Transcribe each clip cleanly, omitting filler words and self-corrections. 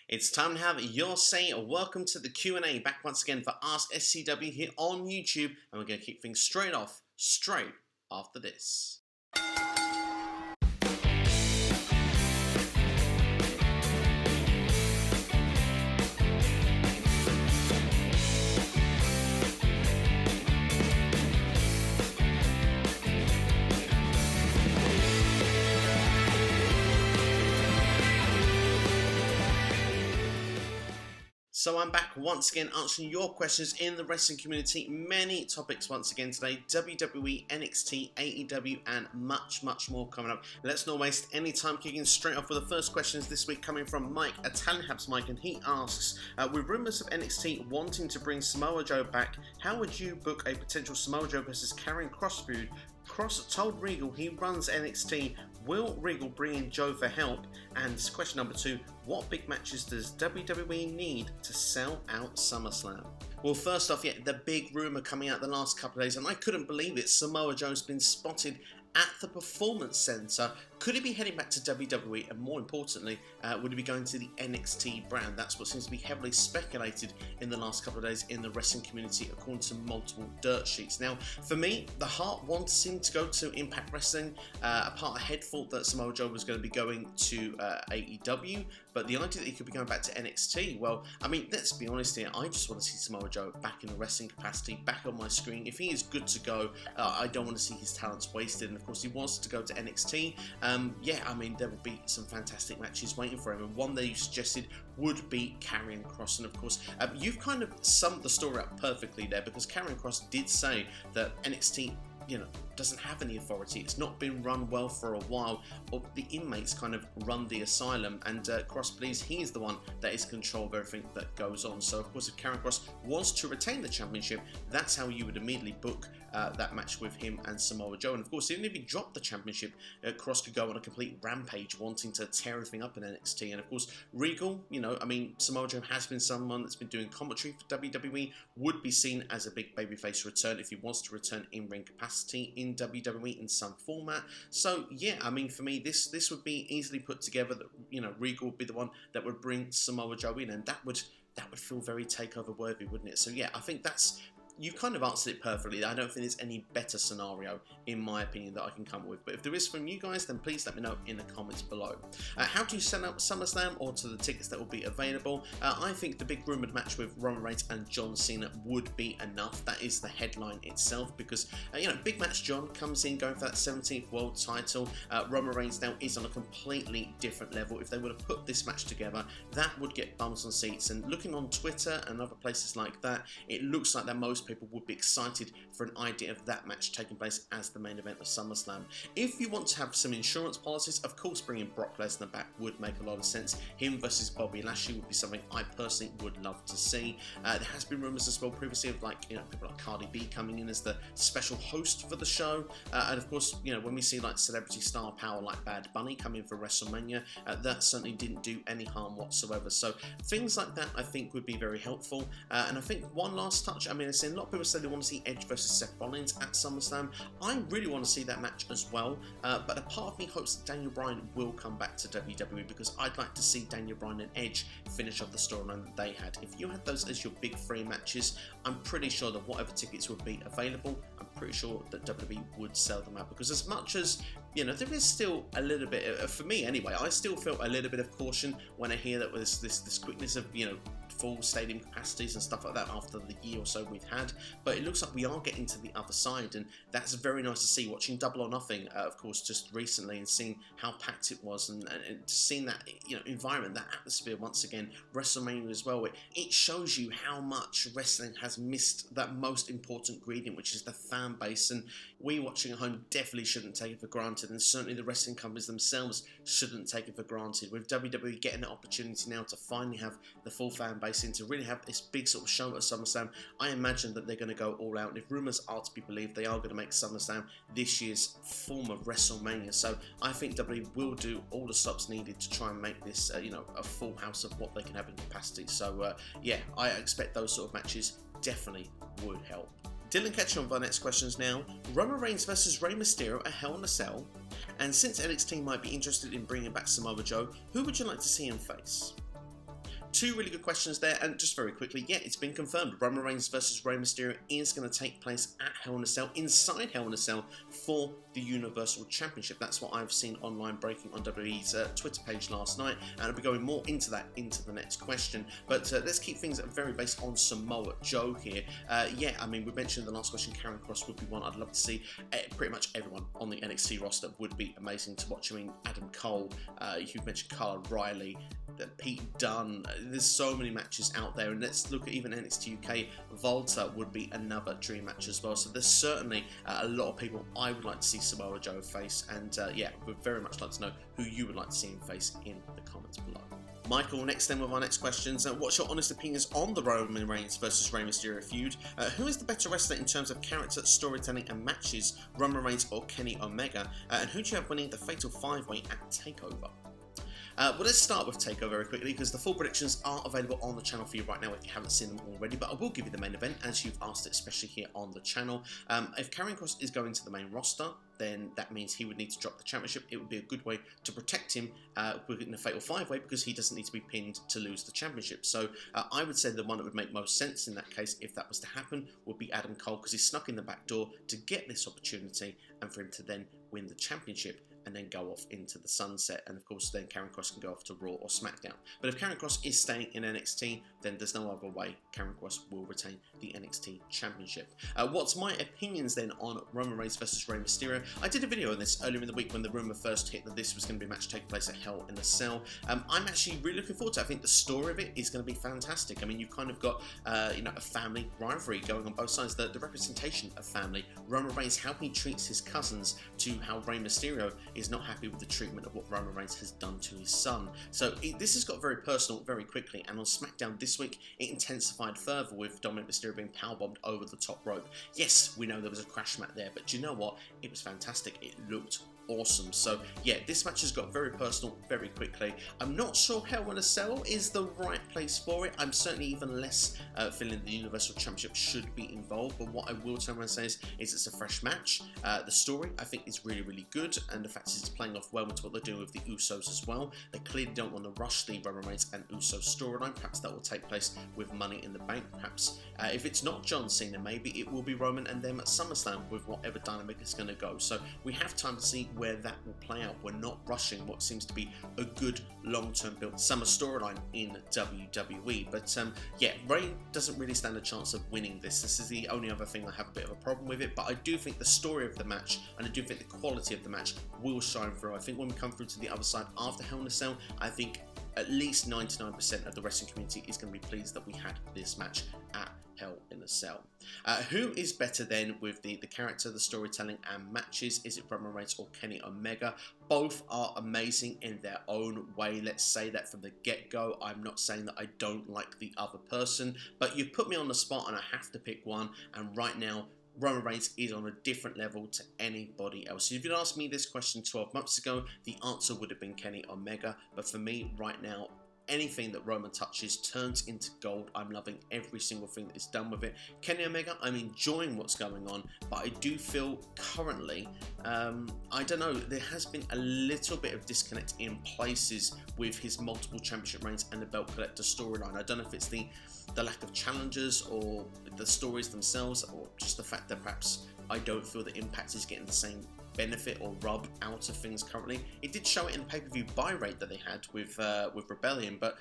It's time to have your say. Welcome to the Q&A, back once again for AskSCW here on YouTube, and we're going to kick things straight after this. So I'm back once again answering your questions in the wrestling community. Many topics once again today. WWE, NXT, AEW and much more coming up. Let's not waste any time, kicking straight off with the first questions this week coming from Mike, Italian Habs Mike, and he asks, with rumours of NXT wanting to bring Samoa Joe back, how would you book a potential Samoa Joe versus Karrion Kross feud? Kross told Regal he runs NXT. Will Regal bring in Joe for help? And question number 2, what big matches does WWE need to sell out SummerSlam? Well, first off, the big rumour coming out the last couple of days, and I couldn't believe it, Samoa Joe's been spotted at the Performance Center. Could he be heading back to WWE, and more importantly, would he be going to the NXT brand? That's what seems to be heavily speculated in the last couple of days in the wrestling community, according to multiple dirt sheets. Now, for me, the heart wants him to go to Impact Wrestling. A part of head thought that Samoa Joe was going to be going to AEW, but the idea that he could be going back to NXT, well, I mean, let's be honest here, I just want to see Samoa Joe back in a wrestling capacity, back on my screen. If he is good to go, I don't want to see his talents wasted, and of course, he wants to go to NXT. I mean, there will be some fantastic matches waiting for him, and one that you suggested would be Karrion Kross. And of course, you've kind of summed the story up perfectly there, because Karrion Kross did say that NXT, doesn't have any authority. It's not been run well for a while, or the inmates kind of run the asylum, and Kross believes he's the one that is in control of everything that goes on. So of course, if Karrion Kross was to retain the championship, that's how you would immediately book that match with him and Samoa Joe. And of course, even if he dropped the championship, Kross could go on a complete rampage wanting to tear everything up in NXT. And of course, Regal, I mean, Samoa Joe has been someone that's been doing commentary for WWE, would be seen as a big babyface return if he wants to return in ring capacity in WWE in some format. So I mean, for me, this would be easily put together that Regal would be the one that would bring Samoa Joe in, and that would feel very takeover worthy, wouldn't it? So I think you kind of answered it perfectly. I don't think there's any better scenario, in my opinion, that I can come up with. But if there is from you guys, then please let me know in the comments below. How do you send out SummerSlam, or to the tickets that will be available? I think the big rumoured match with Roman Reigns and John Cena would be enough. That is the headline itself, because, big match John comes in going for that 17th world title. Roman Reigns now is on a completely different level. If they were to put this match together, that would get bums on seats. And looking on Twitter and other places like that, it looks like that most people would be excited for an idea of that match taking place as the main event of SummerSlam. If you want to have some insurance policies, of course bringing Brock Lesnar back would make a lot of sense. Him versus Bobby Lashley would be something I personally would love to see. There has been rumours as well previously of people like Cardi B coming in as the special host for the show, and of course when we see like celebrity star power like Bad Bunny come in for WrestleMania, that certainly didn't do any harm whatsoever. So things like that I think would be very helpful. And I think one last touch, I mean, I've seen a lot of people say they want to see Edge versus Seth Rollins at SummerSlam. I really want to see that match as well, but a part of me hopes that Daniel Bryan will come back to WWE, because I'd like to see Daniel Bryan and Edge finish off the storyline that they had. If you had those as your big 3 matches, I'm pretty sure that whatever tickets would be available, I'm pretty sure that WWE would sell them out, because as much as there is still a little bit, for me anyway, I still feel a little bit of caution when I hear that with this quickness of full stadium capacities and stuff like that after the year or so we've had, but it looks like we are getting to the other side, and that's very nice to see. Watching Double or Nothing, of course, just recently, and seeing how packed it was, and seeing that environment, that atmosphere once again, WrestleMania as well, it shows you how much wrestling has missed that most important ingredient, which is the fan base. And we watching at home definitely shouldn't take it for granted, and certainly the wrestling companies themselves shouldn't take it for granted. With WWE getting the opportunity now to finally have the full fan base in, to really have this big sort of show at SummerSlam, I imagine that they're going to go all out. And if rumours are to be believed, they are going to make SummerSlam this year's form of WrestleMania. So I think WWE will do all the stops needed to try and make this, a full house of what they can have in capacity. So I expect those sort of matches definitely would help. Dylan catching on with our next questions now. Roman Reigns versus Rey Mysterio at Hell in a Cell. And since NXT might be interested in bringing back Samoa Joe, who would you like to see him face? two really good questions there, and just very quickly, yeah, it's been confirmed. Roman Reigns versus Rey Mysterio is going to take place at Hell in a Cell, inside Hell in a Cell, for the Universal Championship. That's what I've seen online breaking on WWE's Twitter page last night, and I'll be going more into that into the next question. But let's keep things very based on Samoa Joe here. Yeah, I mean, we mentioned in the last question, Karrion Kross would be one I'd love to see. Pretty much everyone on the NXT roster would be amazing to watch. I mean, Adam Cole, you've mentioned Kyle O'Reilly, Pete Dunne. There's so many matches out there, and let's look at even NXT UK. Volta would be another dream match as well. So there's certainly a lot of people I would like to see Samoa Joe face, and yeah, we'd very much like to know who you would like to see him face in the comments below. Michael, next then with our next questions. What's your honest opinions on the Roman Reigns versus Rey Mysterio feud? Who is the better wrestler in terms of character, storytelling and matches, Roman Reigns or Kenny Omega? And who do you have winning the Fatal 5-Way at TakeOver? Well, let's start with TakeOver very quickly, because the full predictions are available on the channel for you right now if you haven't seen them already, but I will give you the main event as you've asked it, especially here on the channel. If Karrion Kross is going to the main roster, then that means he would need to drop the championship. It would be a good way to protect him in a Fatal 5-Way, because he doesn't need to be pinned to lose the championship. So I would say the one that would make most sense in that case, if that was to happen, would be Adam Cole, because he snuck in the back door to get this opportunity and for him to then win the championship and then go off into the sunset, and of course then Karrion Kross can go off to Raw or SmackDown. But if Karrion Kross is staying in NXT, then there's no other way Karrion Kross will retain the NXT Championship. What's my opinions then on Roman Reigns versus Rey Mysterio? I did a video on this earlier in the week when the rumour first hit that this was going to be a match taking place at Hell in a Cell. I'm actually really looking forward to it. I think the story of it is going to be fantastic. I mean, you've kind of got you know, a family rivalry going on both sides, the representation of family. Roman Reigns, how he treats his cousins, to how Rey Mysterio is not happy with the treatment of what Roman Reigns has done to his son. So this has got very personal very quickly, and on SmackDown this week it intensified further with Dominic Mysterio being powerbombed over the top rope. Yes, we know there was a crash mat there, but do you know what? It was fantastic. It looked awesome. So yeah, this match has got very personal very quickly. I'm not sure Hell in a Cell is the right place for it. I'm certainly even less feeling the Universal Championship should be involved, but what I will turn around and say is it's a fresh match. The story I think is really, really good, and the fact is it's playing off well into what they're doing with the Usos as well. They clearly don't want to rush the Roman Reigns and Usos storyline. Perhaps that will take place with Money in the Bank. Perhaps if it's not John Cena, maybe it will be Roman and them at SummerSlam with whatever dynamic is going to go. So we have time to see where that will play out. We're not rushing what seems to be a good long-term built summer storyline in WWE. But yeah, Rey doesn't really stand a chance of winning this. This is the only other thing I have a bit of a problem with it, but I do think the story of the match and I do think the quality of the match will shine through. I think when we come through to the other side after Hell in a Cell, I think at least 99% of the wrestling community is going to be pleased that we had this match at Hell in a Cell. Who is better then with the character, the storytelling and matches? Is it Roman Reigns or Kenny Omega? Both are amazing in their own way. Let's say that from the get-go. I'm not saying that I don't like the other person, but you've put me on the spot and I have to pick one, and right now Roman Reigns is on a different level to anybody else. If you'd asked me this question 12 months ago, the answer would have been Kenny Omega, but for me right now, anything that Roman touches turns into gold. I'm loving every single thing that is done with it. Kenny Omega, I'm enjoying what's going on, but I do feel currently, I don't know, there has been a little bit of disconnect in places with his multiple championship reigns and the belt collector storyline. I don't know if it's the lack of challengers or the stories themselves, or just the fact that perhaps I don't feel that Impact is getting the same benefit or rub out of things currently. It did show it in the pay-per-view buy rate that they had with Rebellion, but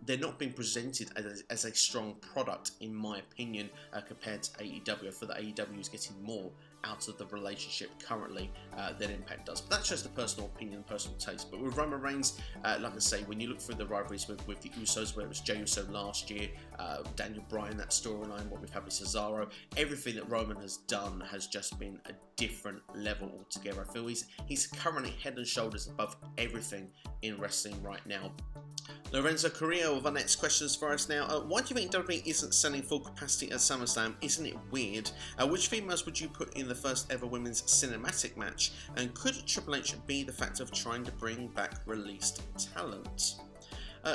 they're not being presented as a strong product, in my opinion, compared to AEW. I feel that AEW is getting more out of the relationship currently than Impact does. But that's just a personal opinion, personal taste. But with Roman Reigns, like I say, when you look through the rivalries with the Usos, where it was Jey Uso last year, Daniel Bryan, that storyline, what we've had with Cesaro, everything that Roman has done has just been a different level altogether. I feel he's currently head and shoulders above everything in wrestling right now. Lorenzo Carrion with our next questions for us now. Why do you think WWE isn't selling full capacity at SummerSlam? Isn't it weird? Which females would you put in the first ever women's cinematic match? And could Triple H be the factor of trying to bring back released talent?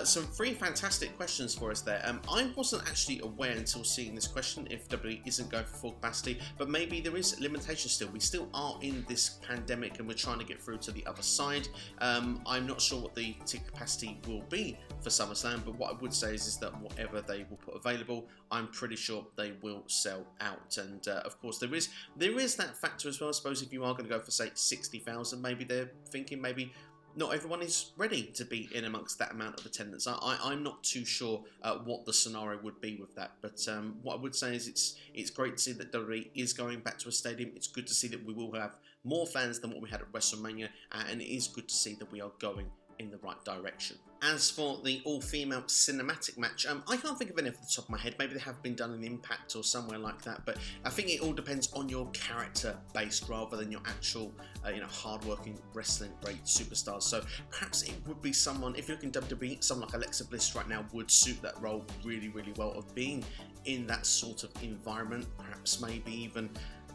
Some three fantastic questions for us there. I wasn't actually aware until seeing this question if WWE isn't going for full capacity, but maybe there is limitations still. We still are in this pandemic and we're trying to get through to the other side. I'm not sure what the ticket capacity will be for SummerSlam, but what I would say is that whatever they will put available, I'm pretty sure they will sell out. And of course, there is that factor as well. I suppose if you are going to go for, say, 60,000, maybe they're thinking maybe not everyone is ready to be in amongst that amount of attendance. I'm not too sure what the scenario would be with that, but what I would say is it's great to see that WWE is going back to a stadium. It's good to see that we will have more fans than what we had at WrestleMania, and it is good to see that we are going in the right direction. As for the all-female cinematic match, I can't think of any off the top of my head. Maybe they have been done in Impact or somewhere like that, but I think it all depends on your character based rather than your actual, hard-working wrestling great superstars. So perhaps it would be someone, if you're looking WWE, someone like Alexa Bliss right now would suit that role really, really well of being in that sort of environment. Perhaps maybe even,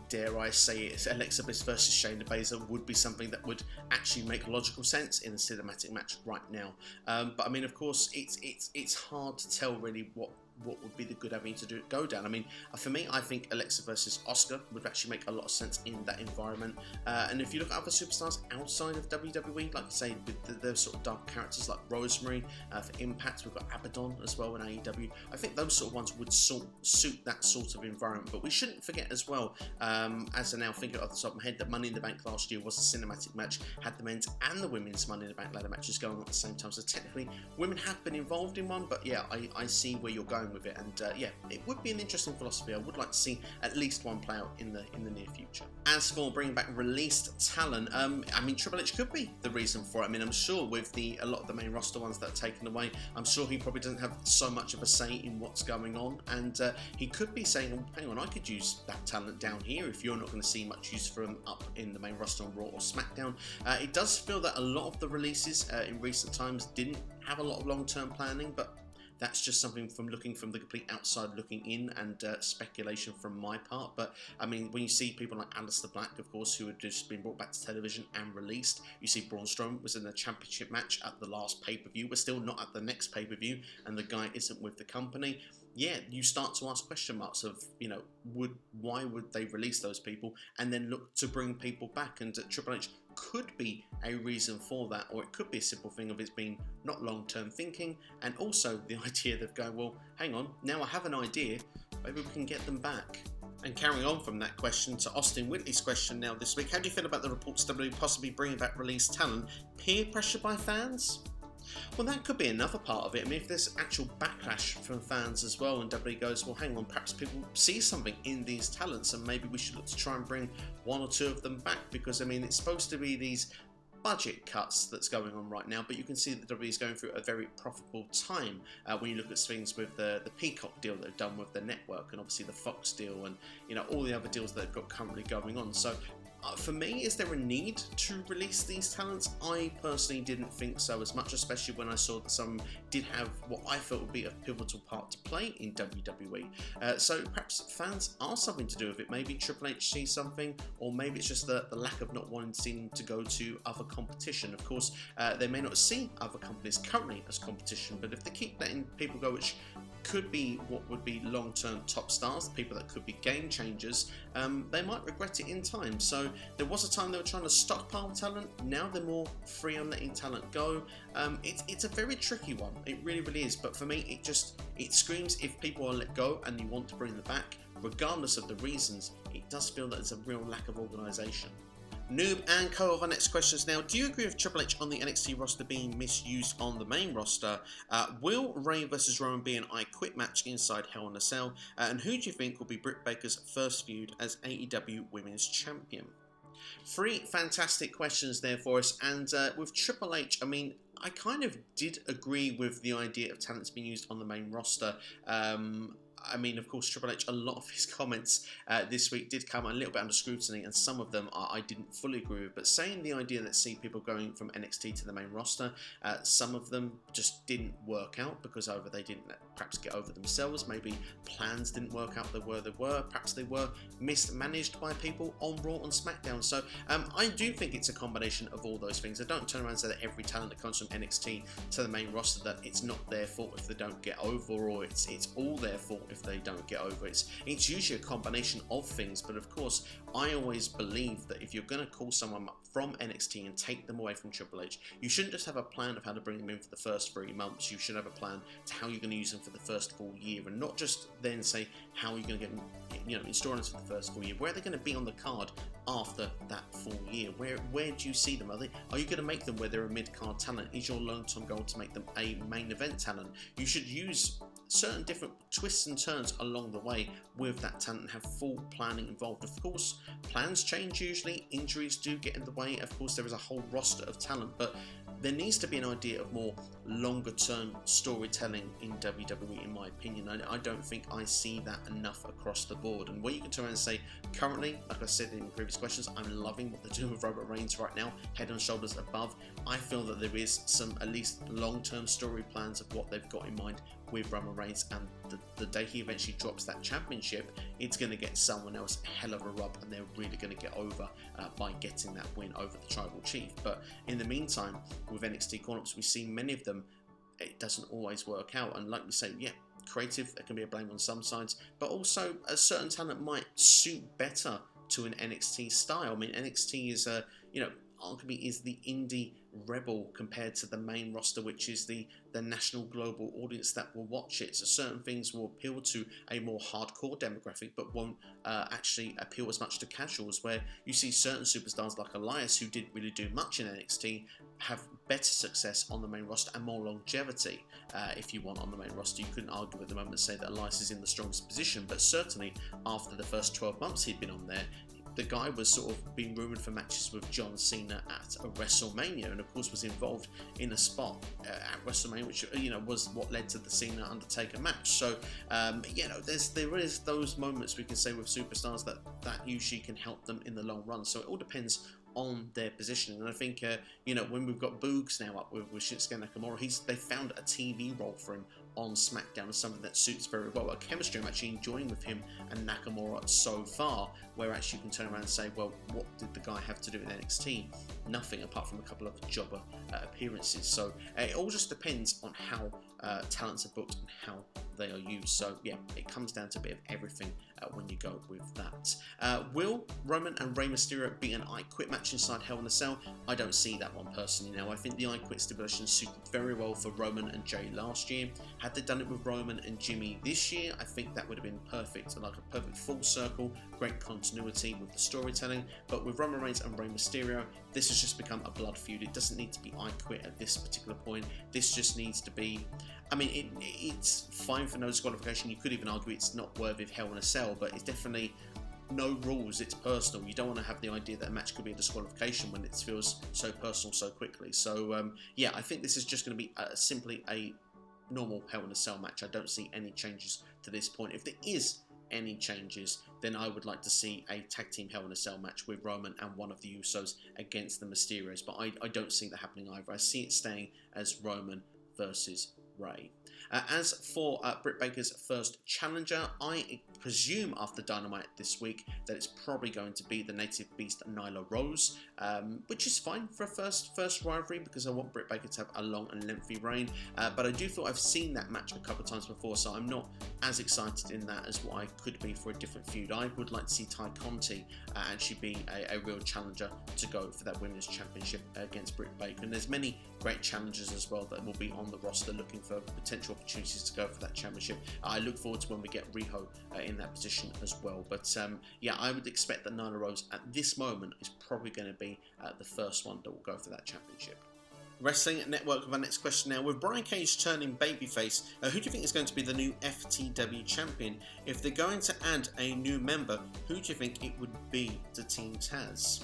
dare I say it, Alexa Bliss versus Shayna Baszler would be something that would actually make logical sense in a cinematic match right now. But I mean, of course, it's hard to tell really what would be the good avenue to go down. I mean, for me, I think Alexa versus Asuka would actually make a lot of sense in that environment. And if you look at other superstars outside of WWE, like I say, with the sort of dark characters like Rosemary, for Impact, we've got Abaddon as well in AEW. I think those sort of ones would suit that sort of environment. But we shouldn't forget as well, as I now think off the top of my head, that Money in the Bank last year was a cinematic match, had the men's and the women's Money in the Bank ladder matches going on at the same time. So technically, women have been involved in one, but yeah, I see where you're going with it, and yeah, it would be an interesting philosophy. I would like to see at least one play out in the near future. As for bringing back released talent, I mean, Triple H could be the reason for it. I mean, I'm sure with a lot of the main roster ones that are taken away, I'm sure he probably doesn't have so much of a say in what's going on, and he could be saying, oh, hang on, I could use that talent down here if you're not going to see much use for them up in the main roster on Raw or SmackDown. It does feel that a lot of the releases in recent times didn't have a lot of long-term planning, but that's just something from looking from the complete outside looking in, and speculation from my part. But I mean, when you see people like Aleister Black, of course, who had just been brought back to television and released, you see Braun Strowman was in the championship match at the last pay-per-view. We're still not at the next pay-per-view, and the guy isn't with the company. Yeah, you start to ask question marks of, why would they release those people and then look to bring people back? And Triple H could be a reason for that, or it could be a simple thing of it being not long-term thinking, and also the idea of going, well, hang on, now I have an idea, maybe we can get them back. And carrying on from that question to Austin Whitley's question now this week, how do you feel about the reports WWE possibly bringing back released talent? Peer pressure by fans? Well, that could be another part of it. I mean, if there's actual backlash from fans as well, and WWE goes, well, hang on, perhaps people see something in these talents, and maybe we should look to try and bring one or two of them back, because, I mean, it's supposed to be these budget cuts that's going on right now, but you can see that WWE is going through a very profitable time when you look at things with the Peacock deal that they've done with the network, and obviously the Fox deal, and, all the other deals that they've got currently going on. So, for me, is there a need to release these talents? I personally didn't think so as much, especially when I saw that some did have what I felt would be a pivotal part to play in WWE. So perhaps fans are something to do with it. Maybe Triple H sees something, or maybe it's just the lack of not wanting to go to other competition. Of course, they may not see other companies currently as competition, but if they keep letting people go, which could be what would be long-term top stars, people that could be game changers, they might regret it in time. So there was a time they were trying to stockpile talent, now they're more free on letting talent go. It's a very tricky one, it really, really is, but for me, it screams if people are let go and you want to bring them back, regardless of the reasons, it does feel that there's a real lack of organisation. Noob and Co of our next questions now. Do you agree with Triple H on the NXT roster being misused on the main roster? Will Rey versus Roman be an I Quit match inside Hell in a Cell? And who do you think will be Britt Baker's first feud as AEW Women's Champion? Three fantastic questions there for us, and with Triple H, I mean, I kind of did agree with the idea of talents being used on the main roster. I mean, of course, Triple H, a lot of his comments this week did come a little bit under scrutiny, and some of them I didn't fully agree with. But saying the idea that see people going from NXT to the main roster, some of them just didn't work out because either they didn't perhaps get over themselves, maybe plans didn't work out where they were, perhaps they were mismanaged by people on Raw and SmackDown. So I do think it's a combination of all those things. I don't turn around and say that every talent that comes from NXT to the main roster that it's not their fault if they don't get over, or it's all their fault if they don't get over. It's usually a combination of things, but of course I always believe that if you're going to call someone from NXT and take them away from Triple H, you shouldn't just have a plan of how to bring them in for the first 3 months. You should have a plan to how you're going to use them for the first full year, and not just then say how you're going to get them, install them for the first full year. Where are they going to be on the card after that full year? Where do you see them? Are you going to make them where they're a mid-card talent? Is your long-term goal to make them a main event talent? You should use certain different twists and turns along the way with that talent and have full planning involved. Of course, plans change usually, injuries do get in the way, of course there is a whole roster of talent, but there needs to be an idea of more longer term storytelling in WWE, in my opinion. I don't think I see that enough across the board. And where you can turn around and say, currently, like I said in previous questions, I'm loving what they're doing with Roman Reigns right now, head and shoulders above. I feel that there is some at least long-term story plans of what they've got in mind with Roman Reigns, and the day he eventually drops that championship, it's going to get someone else a hell of a rub, and they're really going to get over by getting that win over the Tribal Chief. But in the meantime, with NXT call-ups, we see many of them, it doesn't always work out, and like we say, yeah, creative, there can be a blame on some sides, but also a certain talent might suit better to an NXT style. I mean, NXT is arguably is the indie rebel compared to the main roster, which is the national global audience that will watch it. So certain things will appeal to a more hardcore demographic, but won't actually appeal as much to casuals, where you see certain superstars like Elias, who didn't really do much in NXT, have better success on the main roster and more longevity, if you want, on the main roster. You couldn't argue at the moment and say that Elias is in the strongest position, but certainly after the first 12 months he'd been on there, the guy was sort of being rumoured for matches with John Cena at a WrestleMania, and of course was involved in a spot at WrestleMania, which was what led to the Cena Undertaker match. So there is those moments we can say with superstars that usually can help them in the long run. So it all depends on their positioning, and I think when we've got Boogs now up with Shinsuke Nakamura, they found a TV role for him on SmackDown, as something that suits very well. A chemistry I'm actually enjoying with him and Nakamura so far, where actually you can turn around and say, well, what did the guy have to do in NXT? Nothing, apart from a couple of jobber appearances. So it all just depends on how talents are booked and how they are used. So yeah, it comes down to a bit of everything when you go with that. Will Roman and Rey Mysterio be an I Quit match inside Hell in a Cell? I don't see that one personally now. I think the I Quit stipulation suited very well for Roman and Jay last year. Had they done it with Roman and Jimmy this year, I think that would have been perfect, like a perfect full circle, great continuity with the storytelling. But with Roman Reigns and Rey Mysterio, this has just become a blood feud. It doesn't need to be I Quit at this particular point. This just needs to be, I mean, it's fine for no disqualification. You could even argue it's not worthy of Hell in a Cell, but it's definitely no rules, it's personal. You don't want to have the idea that a match could be a disqualification when it feels so personal so quickly. So yeah, I think this is just going to be simply a normal Hell in a Cell match. I don't see any changes to this point. If there is any changes, then I would like to see a tag team Hell in a Cell match with Roman and one of the Usos against the Mysterios, but I don't see that happening either. I see it staying as Roman versus Rey. As for Britt Baker's first challenger, I presume after Dynamite this week that it's probably going to be the native beast Nyla Rose, which is fine for a first rivalry because I want Britt Baker to have a long and lengthy reign. But I do feel I've seen that match a couple of times before, so I'm not as excited in that as what I could be for a different feud. I would like to see Ty Conti actually be a real challenger to go for that Women's Championship against Britt Baker. And there's many great challengers as well that will be on the roster looking for potential opportunities to go for that championship. I look forward to when we get Riho in that position as well. But yeah, I would expect that Nyla Rose at this moment is probably going to be the first one that will go for that championship. Wrestling Network with our next question now. With Brian Cage turning babyface, who do you think is going to be the new FTW champion? If they're going to add a new member, who do you think it would be to Team Taz?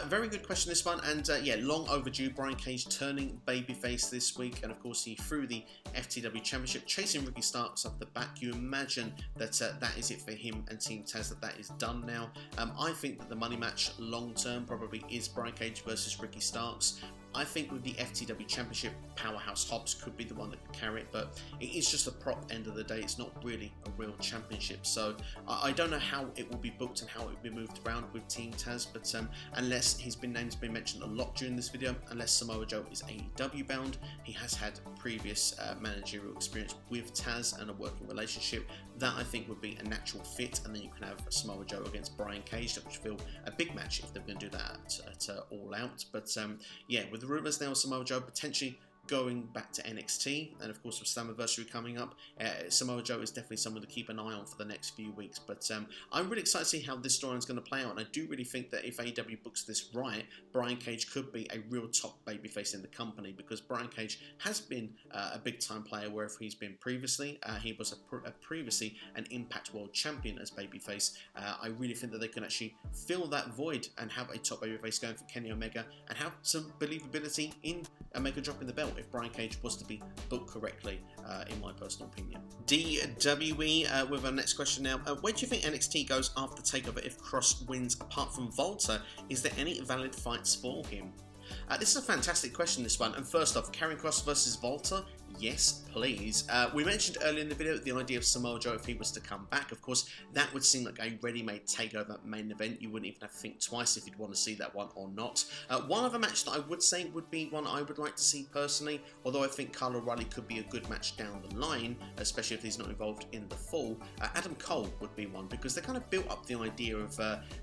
Very good question, this one, and yeah, long overdue. Brian Cage turning babyface this week, and of course he threw the FTW Championship, chasing Ricky Starks up the back. You imagine that that is it for him and Team Taz, that is done now. I think that the money match long term probably is Brian Cage versus Ricky Starks. I think with the FTW Championship, Powerhouse Hobbs could be the one that could carry it, but it is just a prop end of the day. It's not really a real championship, so I don't know how it will be booked and how it will be moved around with Team Taz, but unless his name's been mentioned a lot during this video, unless Samoa Joe is AEW bound, he has had previous managerial experience with Taz and a working relationship. That I think would be a natural fit, and then you can have Samoa Joe against Brian Cage. That would feel a big match if they're going to do that at All Out. But yeah, with the rumours now of Samoa Joe potentially going back to NXT, and of course with Slammiversary coming up, Samoa Joe is definitely someone to keep an eye on for the next few weeks. But I'm really excited to see how this storyline is going to play out, and I do really think that if AEW books this right, Brian Cage could be a real top babyface in the company, because Brian Cage has been a big time player wherever he's been previously. He was previously an Impact World Champion as babyface. I really think that they can actually fill that void and have a top babyface going for Kenny Omega, and have some believability in Omega dropping the belt if Brian Cage was to be booked correctly, in my personal opinion. DWE with our next question now. Where do you think NXT goes after TakeOver if Kross wins? Apart from Volta, is there any valid fights for him? This is a fantastic question, this one. And first off, Karrion Kross versus Volta? Yes, please. We mentioned earlier in the video the idea of Samoa Joe if he was to come back. Of course, that would seem like a ready-made takeover main event. You wouldn't even have to think twice if you'd want to see that one or not. One other match that I would say would be one I would like to see personally, although I think Kyle O'Reilly could be a good match down the line, especially if he's not involved in the fall. Adam Cole would be one, because they kind of built up the idea of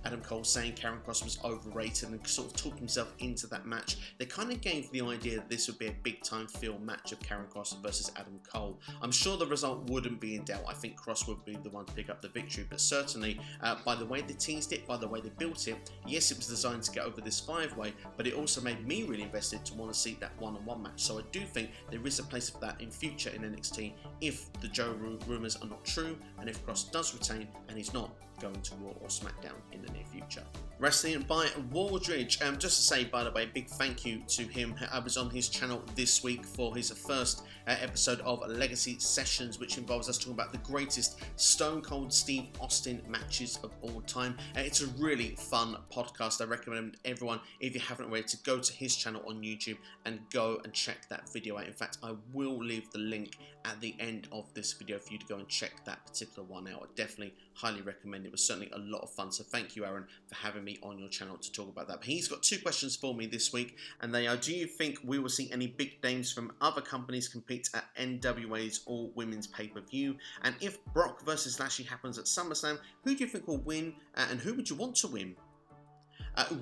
Adam Cole saying Karrion Kross was overrated and sort of talked himself into that match. They kind of gave the idea that this would be a big-time feel match of Karrion Kross versus Adam Cole. I'm sure the result wouldn't be in doubt. I think Kross would be the one to pick up the victory, but certainly by the way they teased it, by the way they built it, yes, it was designed to get over this 5-way, but it also made me really invested to want to see that one-on-one match. So I do think there is a place for that in future in NXT if the Joe rumours are not true, and if Kross does retain and he's not going to Raw or SmackDown in the near future. Wrestling by Wardridge. Just to say, by the way, big thank you to him. I was on his channel this week for his first episode of Legacy Sessions, which involves us talking about the greatest Stone Cold Steve Austin matches of all time. It's a really fun podcast. I recommend everyone, if you haven't already, to go to his channel on YouTube and go and check that video out. In fact, I will leave the link at the end of this video for you to go and check that particular one out. I definitely highly recommend it. It was certainly a lot of fun, so thank you, Aaron, for having me on your channel to talk about that. But he's got 2 questions for me this week, and they are: do you think we will see any big names from other companies compete at NWA's All Women's Pay-Per-View? And if Brock versus Lashley happens at SummerSlam, who do you think will win, and who would you want to win?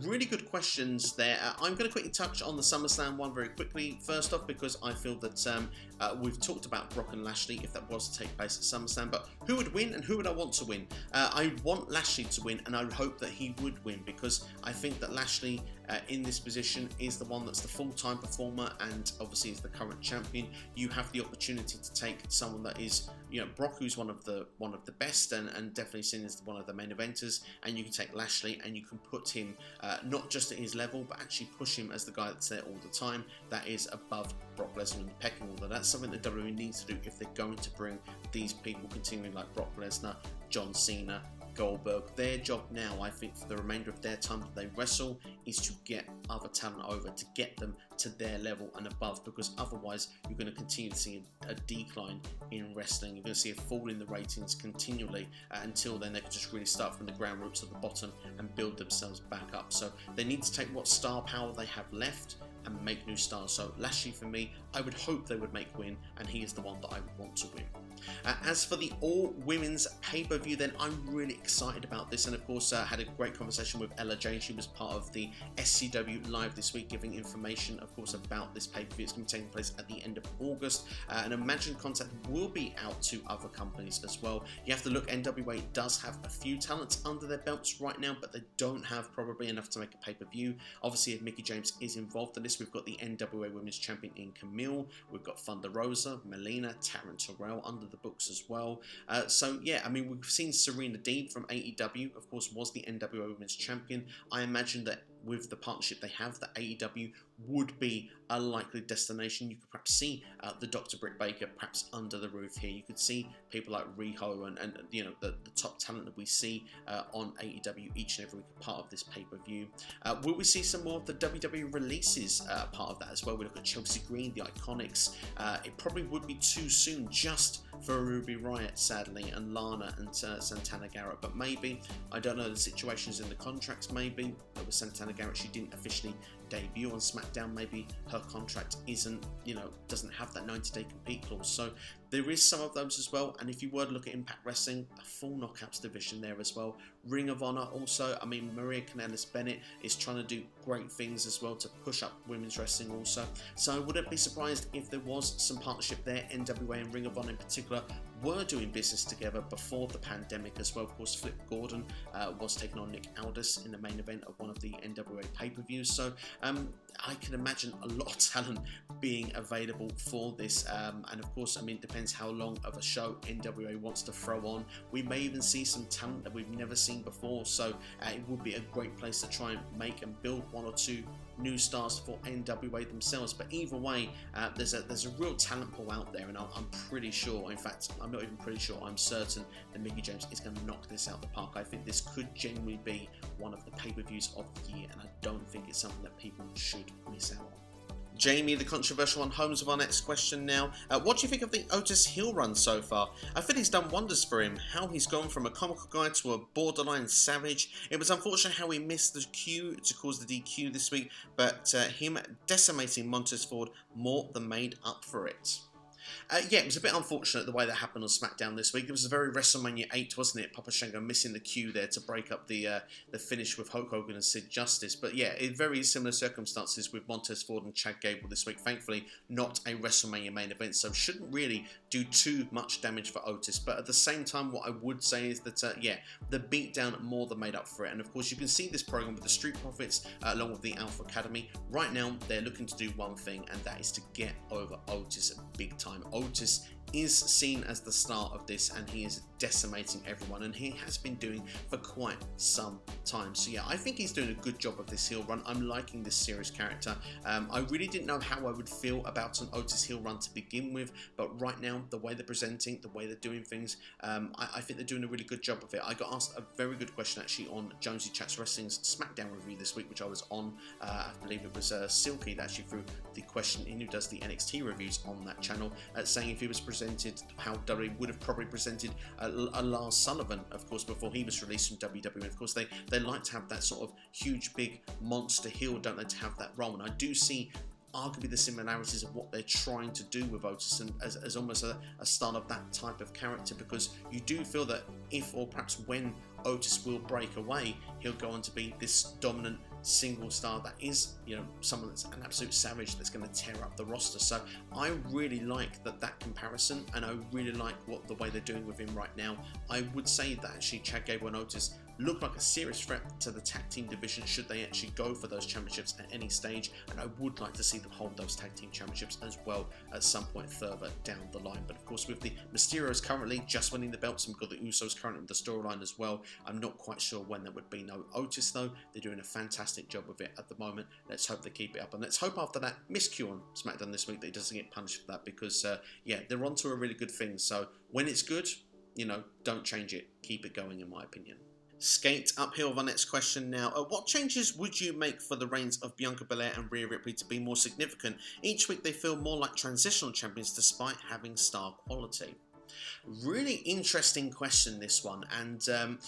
Really good questions there. I'm going to quickly touch on the SummerSlam one very quickly. First off, because I feel that we've talked about Brock and Lashley if that was to take place at SummerSlam, but who would win and who would I want to win? I want Lashley to win, and I would hope that he would win, because I think that Lashley in this position is the one that's the full-time performer and obviously is the current champion. You have the opportunity to take someone that is, you know, Brock, who's one of the best and definitely seen as one of the main eventers, and you can take Lashley and you can put him not just at his level, but actually push him as the guy that's there all the time, that is above Brock Lesnar in the pecking order. That's something that WWE needs to do if they're going to bring these people continuing like Brock Lesnar, John Cena, Goldberg. Their job now, I think, for the remainder of their time that they wrestle, is to get other talent over, to get them to their level and above, because otherwise you're going to continue to see a decline in wrestling. You're going to see a fall in the ratings continually until then they can just really start from the ground roots at the bottom and build themselves back up. So they need to take what star power they have left and make new stars. So Lashley, for me, I would hope they would make win, and he is the one that I would want to win. As for the All Women's Pay-Per-View, then I'm really excited about this, and of course had a great conversation with Ella Jane. She was part of the SCW Live this week, giving information, of course, about this pay-per-view. It's going to be taking place at the end of August, and Imagine Contact will be out to other companies as well. You have to look, NWA does have a few talents under their belts right now, but they don't have probably enough to make a pay-per-view. Obviously, if Mickie James is involved in this, we've got the NWA Women's Champion in Camille, we've got Thunder Rosa, Melina, Taryn Terrell under the book books as well. So yeah, I mean, we've seen Serena Deeb from AEW, of course, was the NWO Women's Champion. I imagine that with the partnership they have, that AEW would be a likely destination. You could perhaps see the Dr. Britt Baker perhaps under the roof here. You could see people like Rehire and you know, the top talent that we see on AEW each and every week, part of this pay-per-view. Will we see some more of the WWE releases part of that as well? We look at Chelsea Green, the Iconics. It probably would be too soon just for Ruby Riott, sadly, and Lana and Santana Garrett, but maybe, I don't know the situations in the contracts, maybe. With Santana Garrett, she didn't officially debut on SmackDown, maybe her contract isn't, you know, doesn't have that 90-day compete clause, so there is some of those as well. And if you were to look at Impact Wrestling, a full Knockouts division there as well. Ring of Honor also, I mean, Maria Kanellis Bennett is trying to do great things as well to push up women's wrestling also, so I wouldn't be surprised if there was some partnership there. NWA and Ring of Honor in particular were doing business together before the pandemic as well. Of course, Flip Gordon was taking on Nick Aldis in the main event of one of the NWA pay-per-views, so I can imagine a lot of talent being available for this, and of course, I mean, it depends how long of a show NWA wants to throw on. We may even see some talent that we've never seen before, so it would be a great place to try and make and build one or two new stars for NWA themselves. But either way, there's a real talent pool out there, and I'm pretty sure, in fact, I'm not even pretty sure, I'm certain that Mickie James is going to knock this out the park. I think this could genuinely be one of the pay-per-views of the year, and I don't think it's something that people should miss out on. Jamie, the controversial one, homes with our next question now. What do you think of the Otis heel run so far? I feel he's done wonders for him. How he's gone from a comical guy to a borderline savage. It was unfortunate how he missed the cue to cause the DQ this week, but him decimating Montez Ford more than made up for it. Yeah, it was a bit unfortunate the way that happened on SmackDown this week. It was a very WrestleMania 8, wasn't it? Papa Shango missing the cue there to break up the finish with Hulk Hogan and Sid Justice. But yeah, in very similar circumstances with Montez Ford and Chad Gable this week. Thankfully, not a WrestleMania main event, so shouldn't really do too much damage for Otis. But at the same time, what I would say is that, yeah, the beatdown more than made up for it. And of course, you can see this program with the Street Profits along with the Alpha Academy. Right now, they're looking to do one thing, and that is to get over Otis big time. Otis is seen as the star of this, and he is decimating everyone, and he has been doing for quite some time. So yeah, I think he's doing a good job of this heel run. I'm liking this serious character. I really didn't know how I would feel about an Otis heel run to begin with, but right now, the way they're presenting, the way they're doing things, I think they're doing a really good job of it. I got asked a very good question actually on Jonesy Chats Wrestling's SmackDown review this week, which I was on. I believe it was Silky that actually threw the question in, who does the NXT reviews on that channel, saying if he was presented, how WWE would have probably presented a Lars Sullivan, of course, before he was released from WWE. Of course, they like to have that sort of huge, big monster heel, don't they, to have that role. And I do see arguably the similarities of what they're trying to do with Otis, and as almost a start of that type of character, because you do feel that if, or perhaps when, Otis will break away, he'll go on to be this dominant single star that is, you know, someone that's an absolute savage that's going to tear up the roster. So I really like that comparison, and I really like the way they're doing with him right now. I would say that actually Chad Gable and Otis look like a serious threat to the tag team division should they actually go for those championships at any stage, and I would like to see them hold those tag team championships as well at some point further down the line. But of course, with the Mysterios currently just winning the belts, and we've got the Usos currently with the storyline as well, I'm not quite sure when that would be. No Otis though, they're doing a fantastic job of it at the moment. Let's hope they keep it up, and let's hope after that miscue on SmackDown this week that he doesn't get punished for that, because yeah, they're onto a really good thing. So when it's good, you know, don't change it, keep it going, in my opinion. Skate uphill with our next question now. What changes would you make for the reigns of Bianca Belair and Rhea Ripley to be more significant? Each week they feel more like transitional champions despite having star quality. Really interesting question, this one, and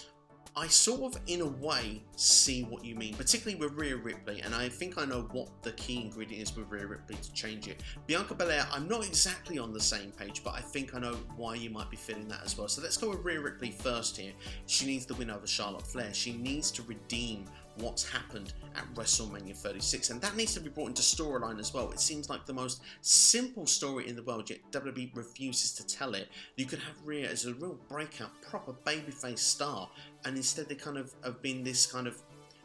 I sort of, in a way, see what you mean, particularly with Rhea Ripley, and I think I know what the key ingredient is with Rhea Ripley to change it. Bianca Belair, I'm not exactly on the same page, but I think I know why you might be feeling that as well. So let's go with Rhea Ripley first here. She needs to win over Charlotte Flair. She needs to redeem what's happened at WrestleMania 36, and that needs to be brought into storyline as well. It seems like the most simple story in the world, yet WWE refuses to tell it. You could have Rhea as a real breakout, proper babyface star, and instead they kind of have been this kind of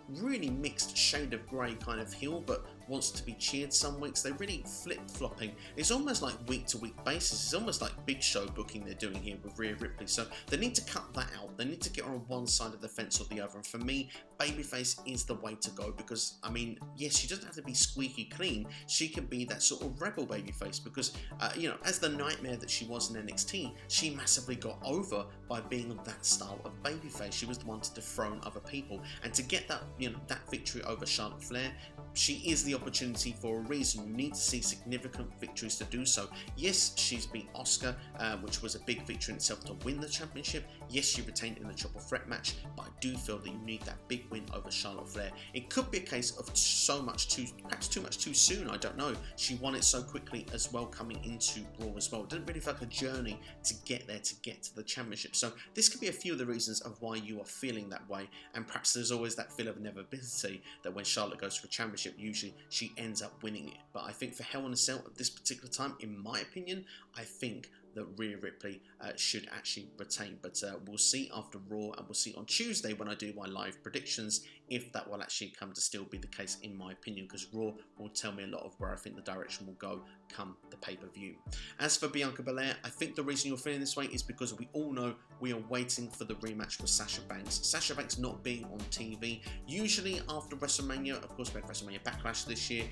really mixed shade of grey kind of heel, but wants to be cheered some weeks. They're really flip-flopping. It's almost like week-to-week basis. It's almost like Big Show booking they're doing here with Rhea Ripley. So they need to cut that out. They need to get her on one side of the fence or the other. And for me, babyface is the way to go, because, I mean, yes, she doesn't have to be squeaky clean. She can be that sort of rebel babyface because, you know, as the nightmare that she was in NXT, she massively got over by being that style of babyface. She was the one to dethrone other people. And to get that, you know, that victory over Charlotte Flair, she is the opportunity for a reason. You need to see significant victories to do so. Yes, she's beat Asuka, which was a big victory in itself to win the championship. Yes, she retained in the triple threat match, but I do feel that you need that big win over Charlotte Flair. It could be a case of perhaps too much too soon, I don't know. She won it so quickly as well coming into Raw as well. It didn't really feel like a journey to get there, to get to the championship. So this could be a few of the reasons of why you are feeling that way, and perhaps there's always that feel of inevitability that when Charlotte goes for a championship, usually she ends up winning it. But I think for Hell in a Cell at this particular time, in my opinion, I think that Rhea Ripley should actually retain. But we'll see after Raw, and we'll see on Tuesday when I do my live predictions if that will actually come to still be the case, in my opinion, because Raw will tell me a lot of where I think the direction will go come the pay-per-view. As for Bianca Belair, I think the reason you're feeling this way is because we all know we are waiting for the rematch with Sasha Banks. Sasha Banks not being on TV. Usually after WrestleMania, of course we had WrestleMania Backlash this year,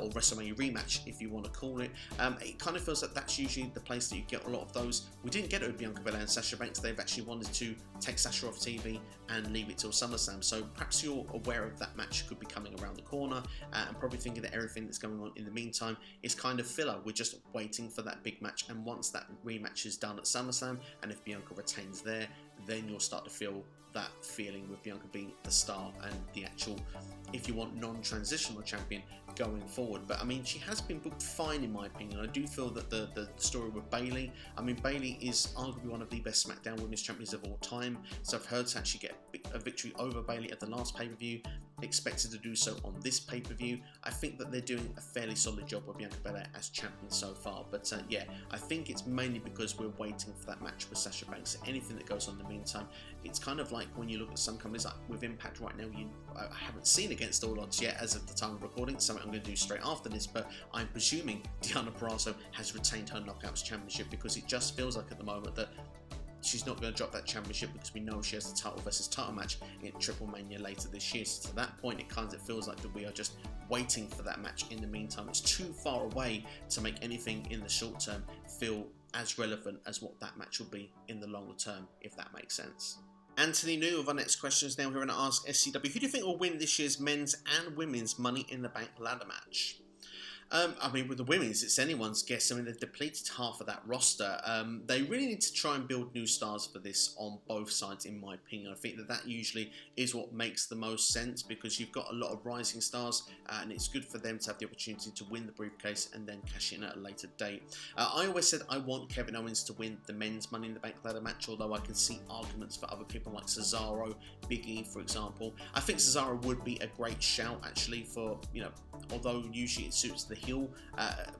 or WrestleMania Rematch if you want to call it, it kind of feels like that's usually the place that you get a lot of those. We didn't get it with Bianca Belair and Sasha Banks. They've actually wanted to take Sasha off TV and leave it till SummerSlam. So perhaps you're aware of that match could be coming around the corner, and probably thinking that everything that's going on in the meantime is kind of filler. We're just waiting for that big match, and once that rematch is done at SummerSlam, and if Bianca retains there, then you'll start to feel that feeling with Bianca being the star and the actual, if you want, non-transitional champion going forward. But I mean, she has been booked fine in my opinion. I do feel that the story with Bayley, I mean, Bayley is arguably one of the best SmackDown Women's Champions of all time, so for her to actually get a victory over Bayley at the last pay-per-view, expected to do so on this pay-per-view, I think that they're doing a fairly solid job with Bianca Belair as champion so far. But yeah, I think it's mainly because we're waiting for that match with Sasha Banks. Anything that goes on in the meantime, it's kind of like when you look at some companies like with Impact right now, I haven't seen Against All Odds yet as of the time of recording. It's something I'm going to do straight after this, but I'm presuming Deonna Purrazzo has retained her Knockouts Championship, because it just feels like at the moment that she's not going to drop that championship, because we know she has the title versus title match in Triple Mania later this year. So to that point, it kind of feels like that we are just waiting for that match in the meantime. It's too far away to make anything in the short term feel as relevant as what that match will be in the longer term, if that makes sense. Anthony New with our next questions now here on Ask SCW. Who do you think will win this year's men's and women's Money in the Bank ladder match? I mean, with the women's, it's anyone's guess. I mean, they've depleted half of that roster. They really need to try and build new stars for this on both sides, in my opinion. I think that usually is what makes the most sense, because you've got a lot of rising stars, and it's good for them to have the opportunity to win the briefcase and then cash in at a later date. I always said I want Kevin Owens to win the men's Money in the Bank ladder match, although I can see arguments for other people like Cesaro, Big E, for example. I think Cesaro would be a great shout, actually, for, you know, although usually it suits the heel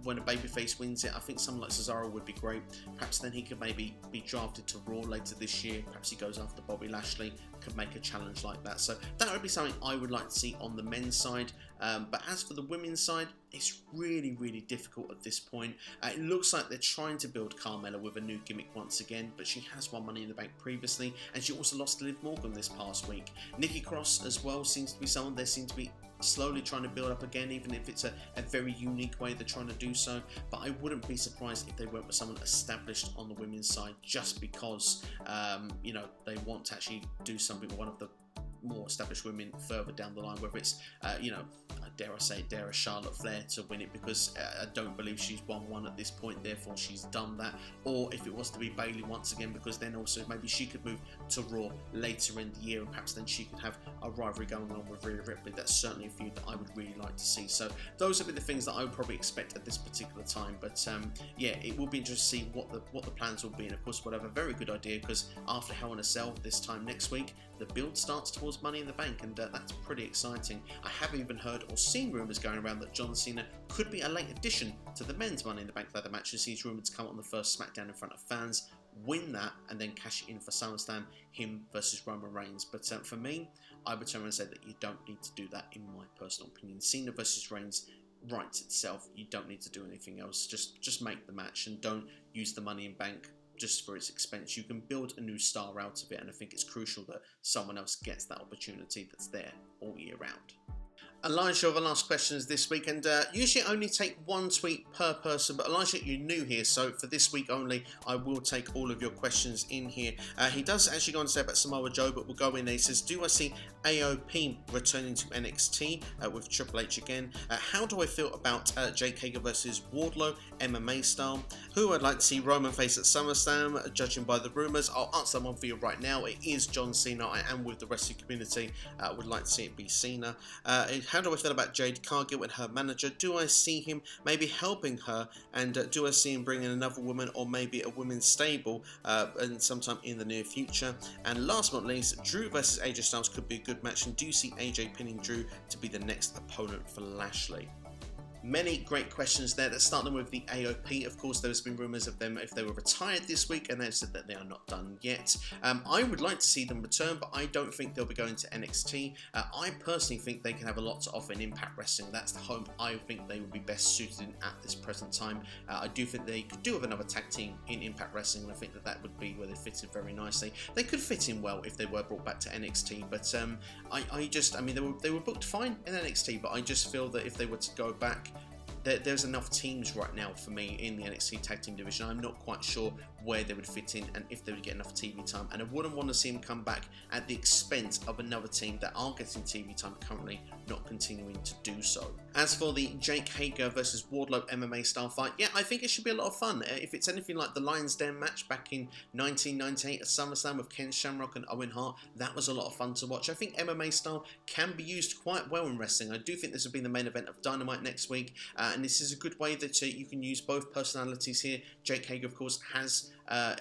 when a babyface wins it. I think someone like Cesaro would be great. Perhaps then he could maybe be drafted to Raw later this year. Perhaps he goes after Bobby Lashley, could make a challenge like that. So that would be something I would like to see on the men's side. But as for the women's side, it's really, really difficult at this point. It looks like they're trying to build Carmella with a new gimmick once again, but she has won Money in the Bank previously, and she also lost to Liv Morgan this past week. Nikki Cross as well seems to be someone they seem to be slowly trying to build up again, even if it's a very unique way they're trying to do so. But I wouldn't be surprised if they went with someone established on the women's side, just because you know, they want to actually do something with one of the more established women further down the line, whether it's you know, dare a Charlotte Flair to win it, because I don't believe she's won one at this point, therefore she's done that, or if it was to be Bayley once again, because then also maybe she could move to Raw later in the year, and perhaps then she could have a rivalry going on with Rhea Ripley. That's certainly a feud that I would really like to see. So those would be the things that I would probably expect at this particular time. But yeah, it will be interesting to see what the plans will be, and of course we'll have a very good idea, because after Hell in a Cell this time next week, the build starts towards Money in the Bank, and that's pretty exciting. I have even heard or seen rumours going around that John Cena could be a late addition to the men's Money in the Bank ladder matches. He's rumoured to come on the first SmackDown in front of fans, win that, and then cash it in for SummerSlam, him versus Roman Reigns. But for me, I would turn around and say that you don't need to do that, in my personal opinion. Cena versus Reigns writes itself. You don't need to do anything else. Just make the match and don't use the Money in Bank just for its expense. You can build a new star out of it, and I think it's crucial that someone else gets that opportunity that's there all year round. Elijah, the last questions this week, and usually I only take one tweet per person, but Elijah, you're new here, so for this week only, I will take all of your questions in here. He does actually go on to say about Samoa Joe, but we'll go in there. He says, do I see AOP returning to NXT with Triple H again? How do I feel about Jake Hager versus Wardlow, MMA style? Who I'd like to see Roman face at SummerSlam, judging by the rumours? I'll answer that one for you right now. It is John Cena. I am with the wrestling community. Would like to see it be Cena. How do I feel about Jade Cargill and her manager? Do I see him maybe helping her, and do I see him bringing another woman or maybe a women's stable and sometime in the near future? And last but not least, Drew versus AJ Styles could be a good match, and do you see AJ pinning Drew to be the next opponent for Lashley? Many great questions there. Let's start them with the AOP. Of course, there's been rumours of them if they were retired this week, and they've said that they are not done yet. I would like to see them return, but I don't think they'll be going to NXT. I personally think they can have a lot to offer in Impact Wrestling. That's the home I think they would be best suited in at this present time. I do think they could do with another tag team in Impact Wrestling, and I think that that would be where they fit in very nicely. They could fit in well if they were brought back to NXT, but I mean, they were booked fine in NXT, but I just feel that if they were to go back, there's enough teams right now for me in the NXT tag team division. I'm not quite sure where they would fit in and if they would get enough TV time, and I wouldn't want to see them come back at the expense of another team that are getting TV time currently not continuing to do so. As for the Jake Hager versus Wardlow MMA style fight, yeah, I think it should be a lot of fun. If it's anything like the Lions Den match back in 1998 at SummerSlam with Ken Shamrock and Owen Hart, that was a lot of fun to watch. I think MMA style can be used quite well in wrestling. I do think this will be the main event of Dynamite next week, and this is a good way that you can use both personalities here. Jake Hager, of course, has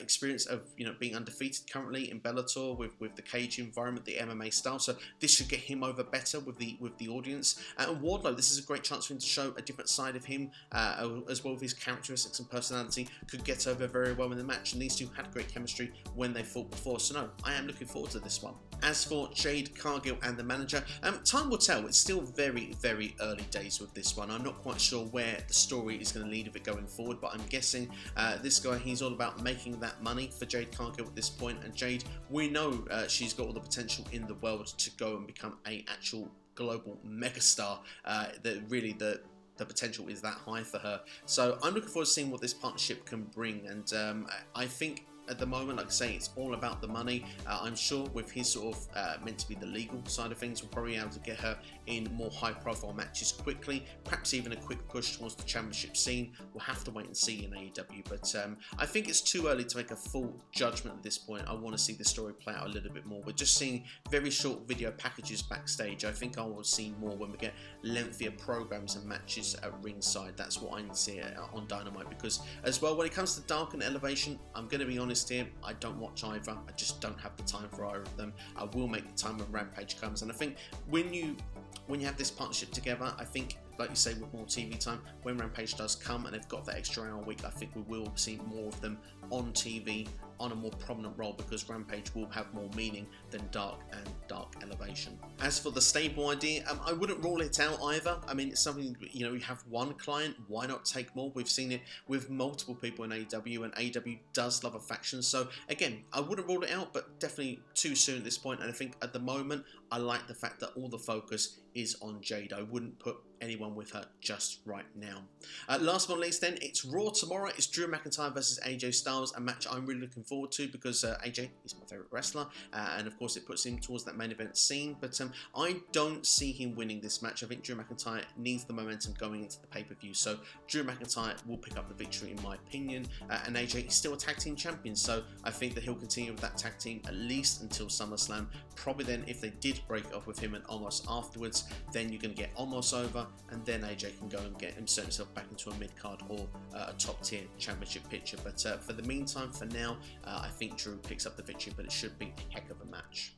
experience of being undefeated currently in Bellator with the cage environment, the MMA style. So this should get him over better with the audience. And Wardlow, this is a great chance for him to show a different side of him, as well with his characteristics and personality. Could get over very well in the match, and these two had great chemistry when they fought before. So no, I am looking forward to this one. As for Jade Cargill and the manager, time will tell. It's still very, very early days with this one. I'm not quite sure where the story is going to lead of it going forward, but I'm guessing this guy, he's all about making that money for Jade Cargill at this point. And Jade, we know she's got all the potential in the world to go and become an actual global megastar. That really the potential is that high for her. So I'm looking forward to seeing what this partnership can bring, and I think at the moment, like I say, it's all about the money. I'm sure with his sort of meant to be the legal side of things, we'll probably be able to get her in more high-profile matches quickly, perhaps even a quick push towards the championship scene. We'll have to wait and see in AEW, but I think it's too early to make a full judgment at this point. I want to see the story play out a little bit more. We're just seeing very short video packages backstage. I think I will see more when we get lengthier programs and matches at ringside. That's what I need to see on Dynamite, because as well, when it comes to Dark and Elevation, I'm going to be honest here, I don't watch either. I just don't have the time for either of them. I will make the time when Rampage comes, and I think when you have this partnership together, I think, like you say, with more TV time, when Rampage does come and they've got that extra hour a week, I think we will see more of them on TV on a more prominent role, because Rampage will have more meaning than Dark and Dark Elevation. As for the stable idea, I wouldn't rule it out either. I mean, it's something, you have one client, why not take more? We've seen it with multiple people in AEW, and AEW does love a faction. So again, I wouldn't rule it out, but definitely too soon at this point. And I think at the moment, I like the fact that all the focus is on Jade. I wouldn't put anyone with her just right now. Last but not least then, it's Raw tomorrow. It's Drew McIntyre versus AJ Styles, a match I'm really looking forward to, because AJ is my favourite wrestler, and of course it puts him towards that main event scene, but I don't see him winning this match. I think Drew McIntyre needs the momentum going into the pay-per-view, so Drew McIntyre will pick up the victory in my opinion, and AJ is still a tag team champion, so I think that he'll continue with that tag team at least until SummerSlam. Probably then, if they did break it off with him and Omos afterwards, then you're going to get Omos over, and then AJ can go and insert himself back into a mid-card or a top-tier championship picture. But for the meantime, for now, I think Drew picks up the victory, but it should be a heck of a match.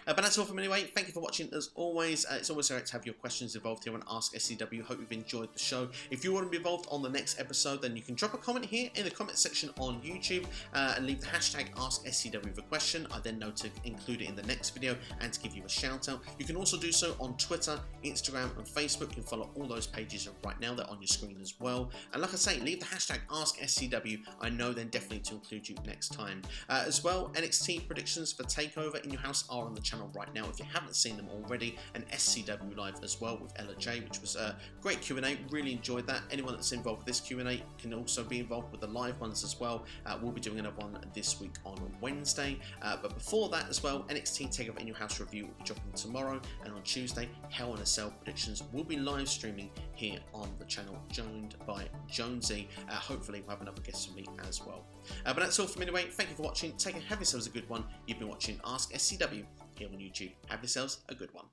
But that's all from me anyway. Thank you for watching as always. It's always great to have your questions involved here on AskSCW. Hope you've enjoyed the show. If you want to be involved on the next episode, then you can drop a comment here in the comment section on YouTube and leave the hashtag AskSCW with a question. I then know to include it in the next video and to give you a shout out. You can also do so on Twitter, Instagram and Facebook. You can follow all those pages right now. They're on your screen as well. And like I say, leave the hashtag AskSCW. I know then definitely to include you next time. As well, NXT predictions for TakeOver in your house are on the channel right now if you haven't seen them already, and SCW live as well with Ella J, which was a great Q&A. Really enjoyed that. Anyone that's involved with this Q&A can also be involved with the live ones as well. We'll be doing another one this week on Wednesday, but before that as well, NXT TakeOver in your house review will be dropping tomorrow, and on Tuesday Hell in a Cell predictions will be live streaming here on the channel, joined by Jonesy. Hopefully we'll have another guest from me as well. But that's all from me anyway. Thank you for watching. Have yourselves a good one. You've been watching Ask SCW here on YouTube. Have yourselves a good one.